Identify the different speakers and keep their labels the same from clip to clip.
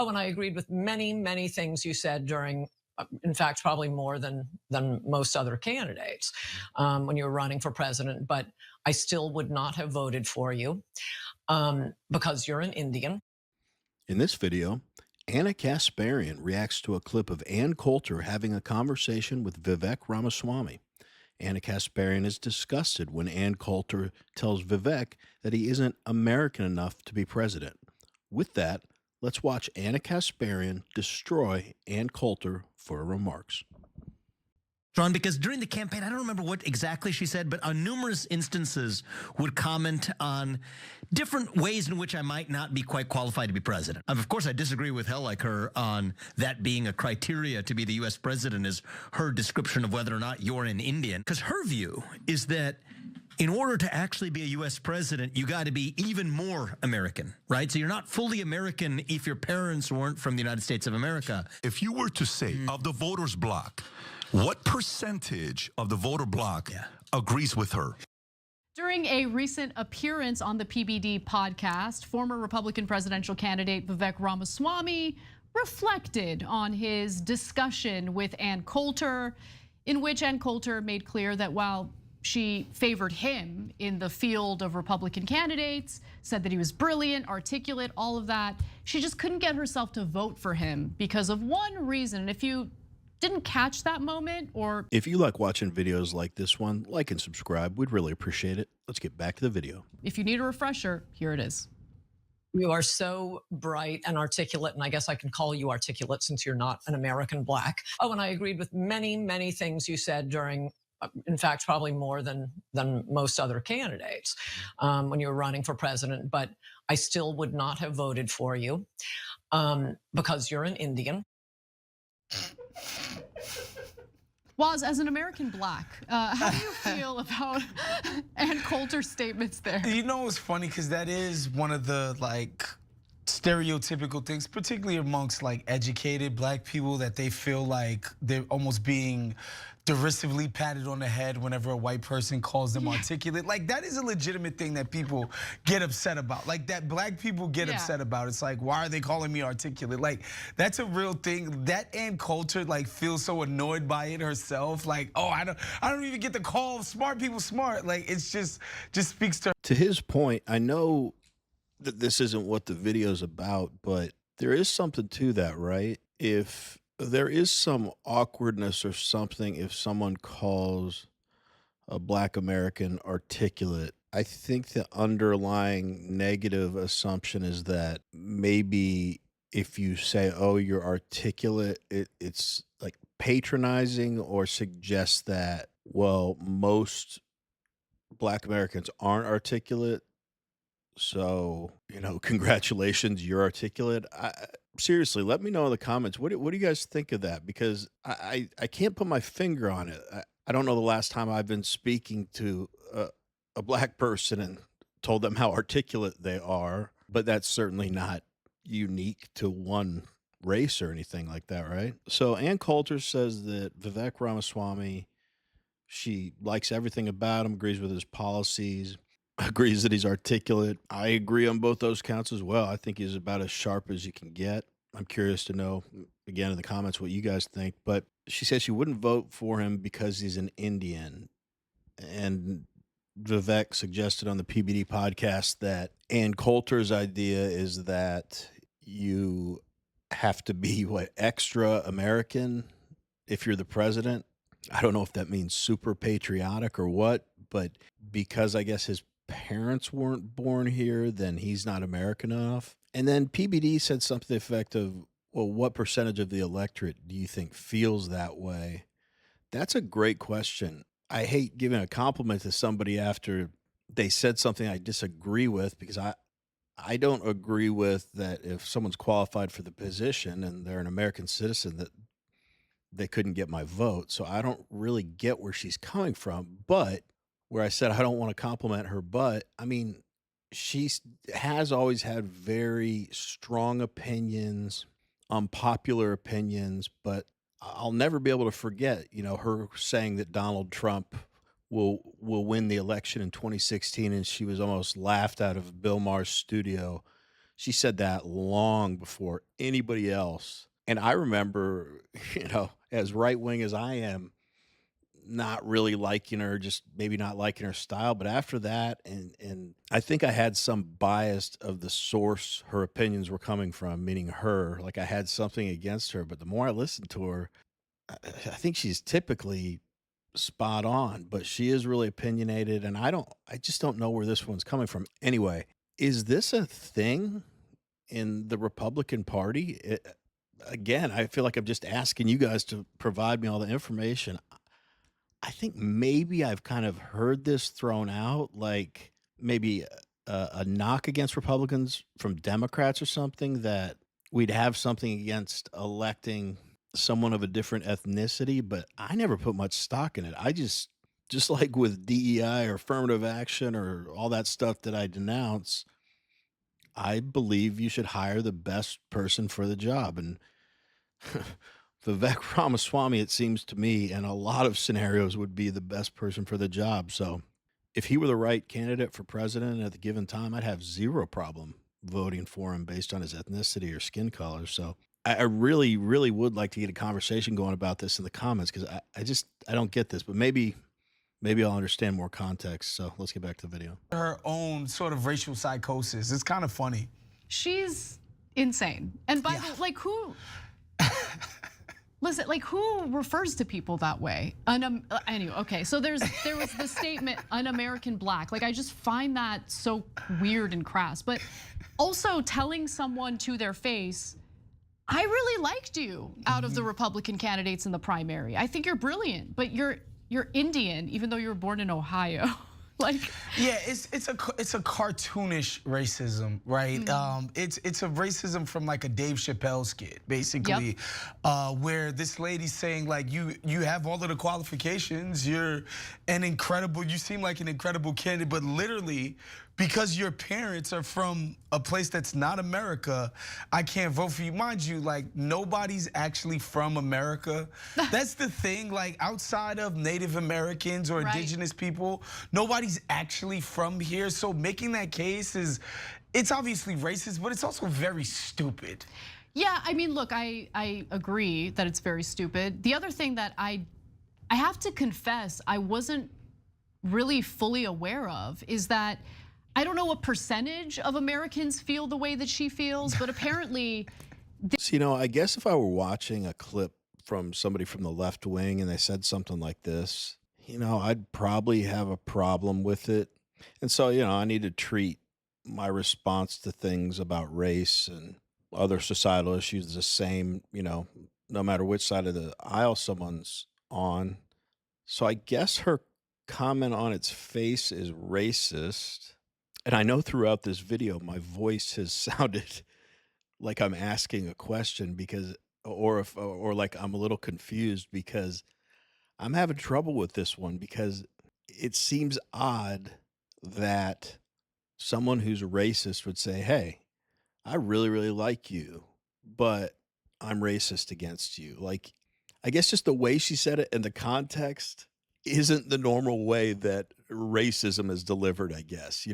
Speaker 1: Oh, and I agreed with many, many things you said during, in fact, probably more than most other candidates when you were running for president. But I still would not have voted for you because you're an Indian.
Speaker 2: In this video, Ana Kasparian reacts to a clip of Ann Coulter having a conversation with Vivek Ramaswamy. Ana Kasparian is disgusted when Ann Coulter tells Vivek that he isn't American enough to be president. With that, let's watch Ana Kasparian destroy Ann Coulter for her remarks.
Speaker 3: John, because during the campaign, I don't remember what exactly she said, but on numerous instances would comment on different ways in which I might not be quite qualified to be president. Of course, I disagree with hell like her on that being a criteria to be the U.S. president is her description of whether or not you're an Indian. Because her view is that in order to actually be a U.S. president, you got to be even more American, right? So you're not fully American if your parents weren't from the United States of America.
Speaker 4: If you were to say of the voters bloc, what percentage of the voter bloc agrees with her?
Speaker 5: During a recent appearance on the PBD podcast, former Republican presidential candidate Vivek Ramaswamy reflected on his discussion with Ann Coulter, in which Ann Coulter made clear that while she favored him in the field of Republican candidates, said that he was brilliant, articulate, all of that, she just couldn't get herself to vote for him because of one reason. And if you didn't catch that moment, or
Speaker 2: if you like watching videos like this one, like and subscribe. We'd really appreciate it. Let's get back to the video.
Speaker 5: if you need a refresher, here it is.
Speaker 1: You are so bright and articulate, and I guess I can call you articulate since you're not an American black. Oh, and I agreed with many, many things you said during, in fact, probably more than most other candidates when you were running for president. But I still would not have voted for you because you're an Indian.
Speaker 5: Waz, as an American black, how do you feel about Ann Coulter's statements there?
Speaker 6: You know, it's funny because that is one of the stereotypical things, particularly amongst educated black people, that they feel like they're almost being derisively patted on the head whenever a white person calls them articulate. Like, that is a legitimate thing that people get upset about. Like, that black people get upset about. It's like, why are they calling me articulate? Like, that's a real thing. That Ann Coulter feels so annoyed by it herself. Like, oh, I don't even get to call smart people smart. Like, it's just speaks to
Speaker 2: his point. I know that this isn't what the video's about, but there is something to that, right? If there is some awkwardness or something if someone calls a black American articulate, I think the underlying negative assumption is that maybe if you say, oh, you're articulate, it's like patronizing or suggests that, well, most black Americans aren't articulate. So, congratulations, you're articulate. Seriously, let me know in the comments. What do you guys think of that? Because I can't put my finger on it. I don't know the last time I've been speaking to a black person and told them how articulate they are, but that's certainly not unique to one race or anything like that, right? So Ann Coulter says that Vivek Ramaswamy, she likes everything about him, agrees with his policies, agrees that he's articulate. I agree on both those counts as well. I think he's about as sharp as you can get. I'm curious to know, again, in the comments what you guys think. But she says she wouldn't vote for him because he's an Indian. And Vivek suggested on the PBD podcast that Ann Coulter's idea is that you have to be, extra American if you're the president. I don't know if that means super patriotic or what, but because I guess his parents weren't born here, then he's not American enough. And then PBD said something to the effect of, well, what percentage of the electorate do you think feels that way? That's a great question. I hate giving a compliment to somebody after they said something I disagree with, because I don't agree with that if someone's qualified for the position and they're an American citizen that they couldn't get my vote. So I don't really get where she's coming from. But where I said I don't want to compliment her, but I mean, she has always had very strong opinions, unpopular opinions, but I'll never be able to forget, her saying that Donald Trump will win the election in 2016, and she was almost laughed out of Bill Maher's studio She said that long before anybody else. And I remember, as right wing as I am, not really liking her, just maybe not liking her style. But after that, and I think I had some bias of the source her opinions were coming from, meaning her. Like I had something against her. But the more I listened to her, I think she's typically spot on, but she is really opinionated. And I just don't know where this one's coming from. Anyway, is this a thing in the Republican Party? Again, I feel like I'm just asking you guys to provide me all the information. I think maybe I've kind of heard this thrown out, like maybe a knock against Republicans from Democrats or something, that we'd have something against electing someone of a different ethnicity, but I never put much stock in it. I just like with DEI or affirmative action or all that stuff that I denounce, I believe you should hire the best person for the job. And Vivek Ramaswamy, it seems to me, in a lot of scenarios would be the best person for the job. So if he were the right candidate for president at the given time, I'd have zero problem voting for him based on his ethnicity or skin color. So I really, really would like to get a conversation going about this in the comments, because I don't get this, but maybe I'll understand more context. So let's get back to the video.
Speaker 6: Her own sort of racial psychosis. It's kind of funny.
Speaker 5: She's insane. And by the way, who listen, who refers to people that way? Anyway, okay, so there was the statement, un-American black. I just find that so weird and crass. But also telling someone to their face, I really liked you out of the Republican candidates in the primary. I think you're brilliant, but you're Indian, even though you were born in Ohio.
Speaker 6: Yeah, it's a cartoonish racism, right? It's a racism from a Dave Chappelle skit, basically, where this lady's saying you have all of the qualifications, you seem like an incredible candidate, but literally because your parents are from a place that's not America, I can't vote for you. Mind you, nobody's actually from America. That's the thing, outside of Native Americans or indigenous people, nobody's actually from here. So making that case it's obviously racist, but it's also very stupid.
Speaker 5: Yeah, I mean, look, I agree that it's very stupid. The other thing that I have to confess I wasn't really fully aware of is that I don't know what percentage of Americans feel the way that she feels, but apparently.
Speaker 2: So, I guess if I were watching a clip from somebody from the left wing and they said something like this, I'd probably have a problem with it. And so, I need to treat my response to things about race and other societal issues the same, no matter which side of the aisle someone's on. So I guess her comment on its face is racist. And I know throughout this video, my voice has sounded like I'm asking a question or I'm a little confused, because I'm having trouble with this one, because it seems odd that someone who's racist would say, hey, I really, really like you, but I'm racist against you. I guess just the way she said it and the context isn't the normal way that racism is delivered, I guess.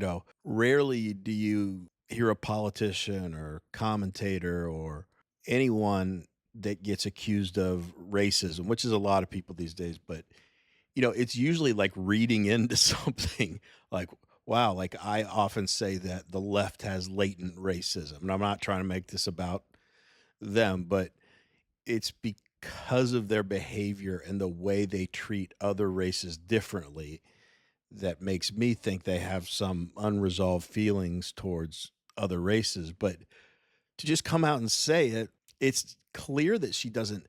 Speaker 2: Rarely do you hear a politician or commentator or anyone that gets accused of racism, which is a lot of people these days, but it's usually reading into something wow, I often say that the left has latent racism, and I'm not trying to make this about them, but it's because of their behavior and the way they treat other races differently that makes me think they have some unresolved feelings towards other races. But to just come out and say it, it's clear that she doesn't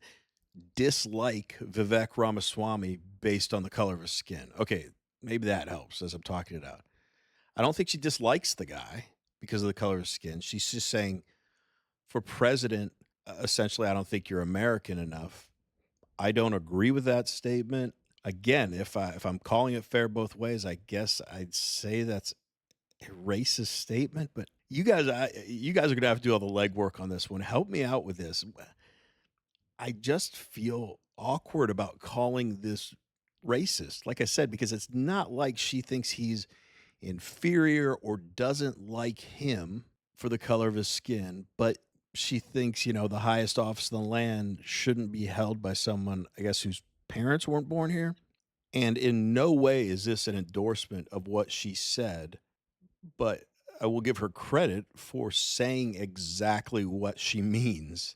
Speaker 2: dislike Vivek Ramaswamy based on the color of his skin. Okay, maybe that helps as I'm talking it out. I don't think she dislikes the guy because of the color of his skin. She's just saying, for president, essentially, I don't think you're American enough. I don't agree with that statement. Again, if I'm calling it fair both ways, I guess I'd say that's a racist statement. But you guys are gonna have to do all the legwork on this one. Help me out with this. I just feel awkward about calling this racist, like I said, because it's not like she thinks he's inferior or doesn't like him. for the color of his skin, but she thinks, you know, the highest office in the land shouldn't be held by someone, I guess, whose parents weren't born here. And in no way is this an endorsement of what she said, but I will give her credit for saying exactly what she means.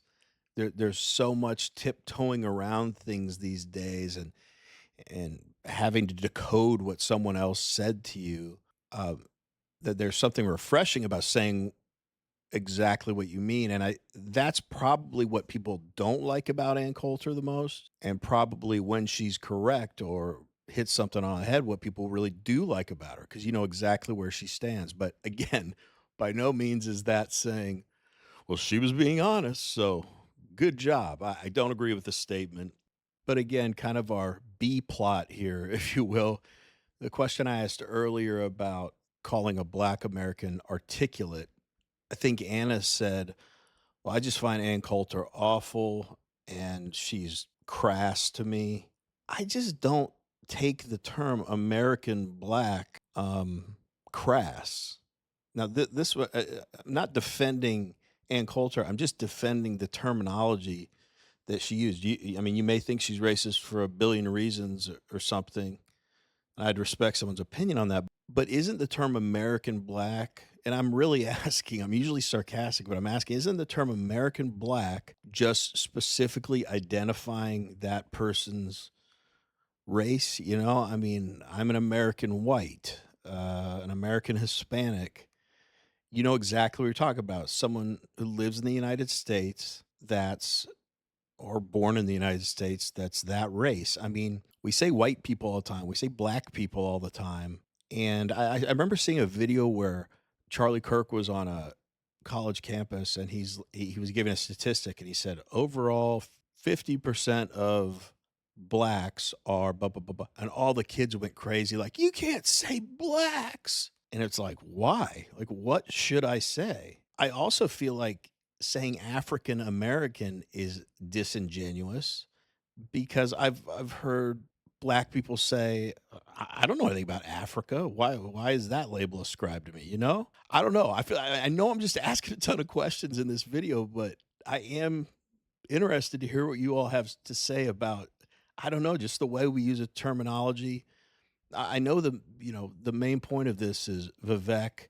Speaker 2: There's so much tiptoeing around things these days, and having to decode what someone else said to you. Uh, that there's something refreshing about saying exactly what you mean, and that's probably what people don't like about Ann Coulter the most, and probably when she's correct or hits something on the head, what people really do like about her, because you know exactly where she stands. But again, by no means is that saying, well, she was being honest, so good job. I don't agree with the statement. But again, kind of our B plot here, if you will, the question I asked earlier about calling a Black American articulate, I think Anna said, well, I just find Ann Coulter awful and she's crass to me. I just don't take the term American Black crass. Now, I'm not defending Ann Coulter. I'm just defending the terminology that she used. I mean, you may think she's racist for a billion reasons or something. I'd respect someone's opinion on that. But isn't the term American Black, and I'm really asking, I'm usually sarcastic, but I'm asking, isn't the term American Black just specifically identifying that person's race? You know, I mean, I'm an American white, an American Hispanic. You know exactly what you're talking about. Someone who lives in the United States or born in the United States that's that race. I mean, we say white people all the time. We say black people all the time. And I remember seeing a video where Charlie Kirk was on a college campus, and he was giving a statistic, and he said overall 50% of blacks are blah, blah, blah, blah. And all the kids went crazy, like, you can't say blacks. And it's like, why? Like, what should I say? I also feel like saying African American is disingenuous, because I've heard black people say, I don't know anything about Africa. Why is that label ascribed to me? You know, I don't know. I know I'm just asking a ton of questions in this video, but I am interested to hear what you all have to say about, I don't know, just the way we use a terminology. I know the main point of this is Vivek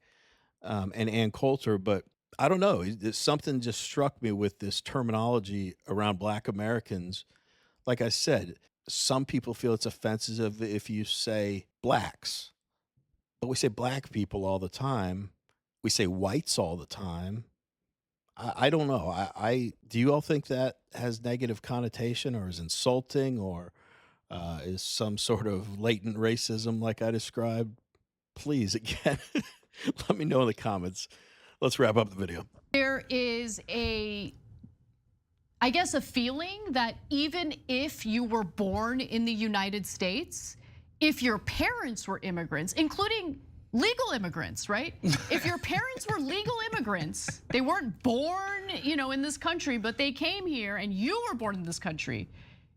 Speaker 2: and Ann Coulter, but I don't know. Something just struck me with this terminology around Black Americans. Like I said, some people feel it's offensive if you say blacks, but we say black people all the time. We say whites all the time. I don't know. Do you all think that has negative connotation, or is insulting, or is some sort of latent racism like I described? Please, again, let me know in the comments. Let's wrap up the video.
Speaker 5: There is I guess a feeling that even if you were born in the United States, if your parents were immigrants, including legal immigrants, right? If your parents were legal immigrants, they weren't born, in this country, but they came here and you were born in this country,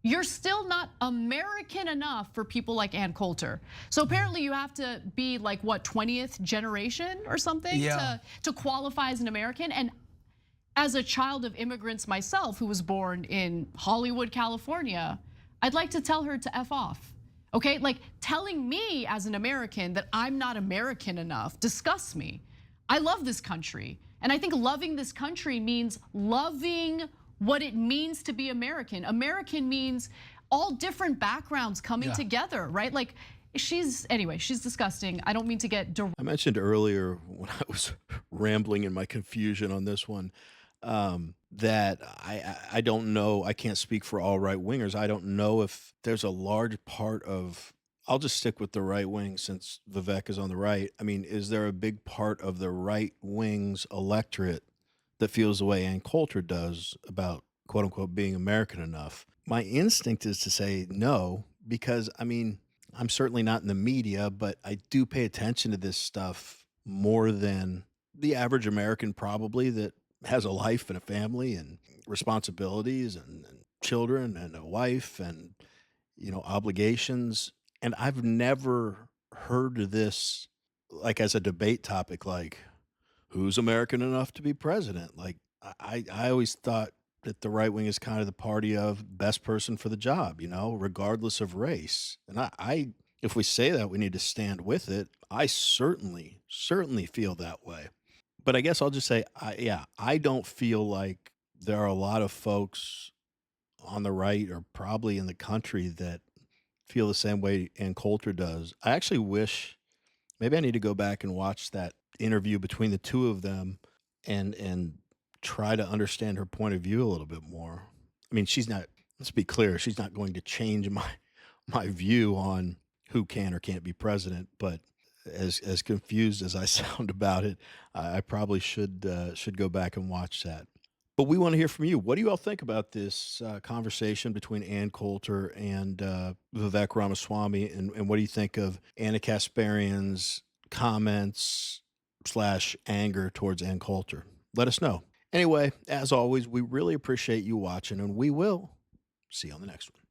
Speaker 5: you're still not American enough for people like Ann Coulter. So apparently you have to be like, what, 20th generation or something to qualify as an American. And as a child of immigrants myself, who was born in Hollywood, California, I'd like to tell her to F off. Okay, like telling me as an American that I'm not American enough disgusts me. I love this country. And I think loving this country means loving what it means to be American. American means all different backgrounds coming together, right? Like she's disgusting. I don't mean to get
Speaker 2: I mentioned earlier when I was rambling in my confusion on this one, that I don't know, I can't speak for all right wingers. I don't know if there's a large part of, I'll just stick with the right wing since Vivek is on the right. I mean, is there a big part of the right wing's electorate that feels the way Ann Coulter does about quote unquote being American enough? My instinct is to say no, because I mean, I'm certainly not in the media, but I do pay attention to this stuff more than the average American probably, that has a life and a family and responsibilities and children and a wife and, obligations. And I've never heard this like as a debate topic, like, who's American enough to be president? Like, I always thought that the right wing is kind of the party of best person for the job, you know, regardless of race. And if we say that, we need to stand with it. I certainly feel that way. But I guess I'll just say, I don't feel like there are a lot of folks on the right or probably in the country that feel the same way Ann Coulter does. I actually wish maybe I need to go back and watch that interview between the two of them and try to understand her point of view a little bit more. I mean, she's not, let's be clear, she's not going to change my view on who can or can't be president, but as confused as I sound about it, I probably should go back and watch that. But we want to hear from you. What do you all think about this conversation between Ann Coulter and Vivek Ramaswamy? And what do you think of Ana Kasparian's comments / anger towards Ann Coulter? Let us know. Anyway, as always, we really appreciate you watching, and we will see you on the next one.